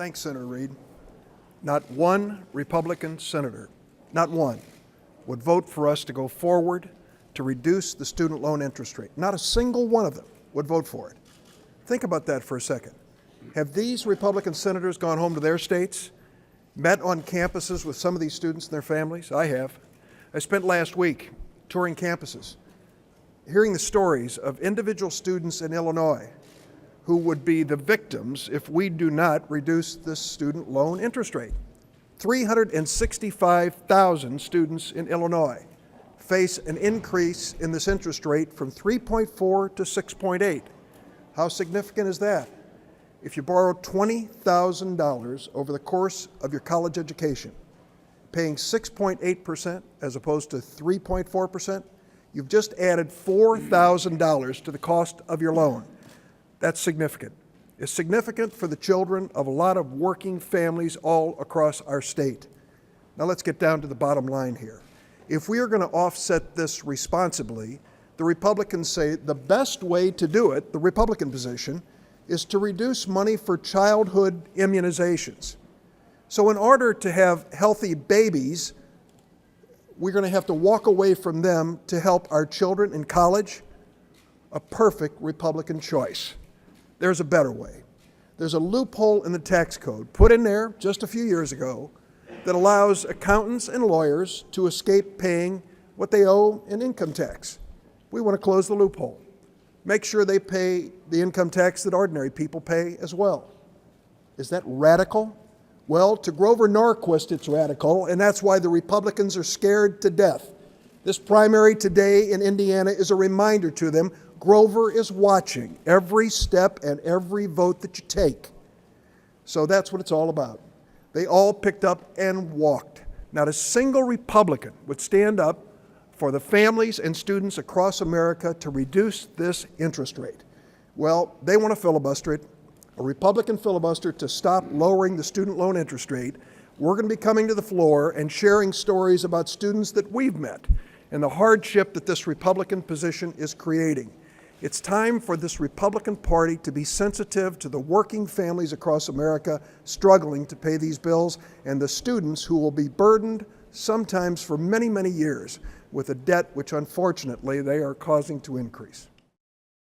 Thanks, Senator Reid. Not one Republican senator, not one, would vote for us to go forward to reduce the student loan interest rate. Not a single one of them would vote for it. Think about that for a second. Have these Republican senators gone home to their states, met on campuses with some of these students and their families? I have. I spent last week touring campuses, hearing the stories of individual students in Illinois who would be the victims if we do not reduce this student loan interest rate. 365,000 students in Illinois face an increase in this interest rate from 3.4 to 6.8. How significant is that? If you borrow $20,000 over the course of your college education, paying 6.8% as opposed to 3.4%, you've just added $4,000 to the cost of your loan. That's significant. It's significant for the children of a lot of working families all across our state. Now let's get down to the bottom line here. If we are going to offset this responsibly, the Republicans say the best way to do it, the Republican position, is to reduce money for childhood immunizations. So in order to have healthy babies, we're going to have to walk away from them to help our children in college. A perfect Republican choice. There's a better way. There's a loophole in the tax code put in there just a few years ago that allows accountants and lawyers to escape paying what they owe in income tax. We want to close the loophole. Make sure they pay the income tax that ordinary people pay as well. Is that radical? Well, to Grover Norquist, it's radical, and that's why the Republicans are scared to death. This primary today in Indiana is a reminder to them, Grover is watching every step and every vote that you take. So that's what it's all about. They all picked up and walked. Not a single Republican would stand up for the families and students across America to reduce this interest rate. Well, they want to filibuster it, a Republican filibuster to stop lowering the student loan interest rate. We're going to be coming to the floor and sharing stories about students that we've met and the hardship that this Republican position is creating. It's time for this Republican Party to be sensitive to the working families across America struggling to pay these bills and the students who will be burdened sometimes for many, many years with a debt which unfortunately they are causing to increase.